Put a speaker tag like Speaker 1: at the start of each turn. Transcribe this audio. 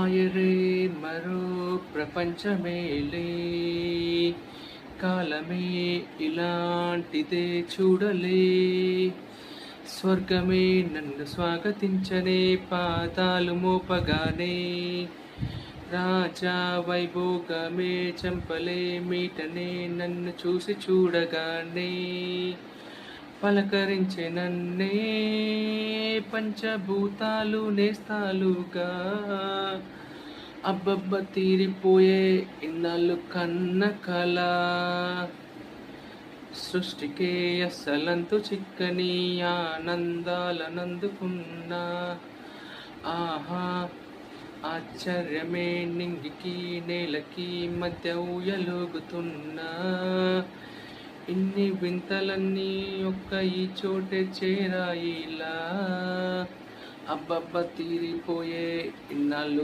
Speaker 1: మాయరే మరో ప్రపంచమేలే, కాలమే ఇలాంటిదే చూడలే, స్వర్గమే నన్ను స్వాగతించనే పాదాలు మోపగానే, రాజా వైభోగమే చంపలే మీటనే నన్ను చూసి చూడగానే, పలకరించే నన్నే పంచభూతాలు నేస్తాలుగా, అబ్బబ్బ తీరిపోయే ఇన్నాళ్ళు కన్న కల, సృష్టికే అస్సలంతు చిక్కని ఆనందాలనందుకున్నా, ఆహా ఆశ్చర్యమే నింగికి నేలకి మధ్య ఊయలుగుతున్నా, ఇన్ని వింతలన్నీ ఒక్క ఈ చోటే చేరాయిలా, అబ్బబ్బ తీరిపోయే ఇన్నాళ్ళు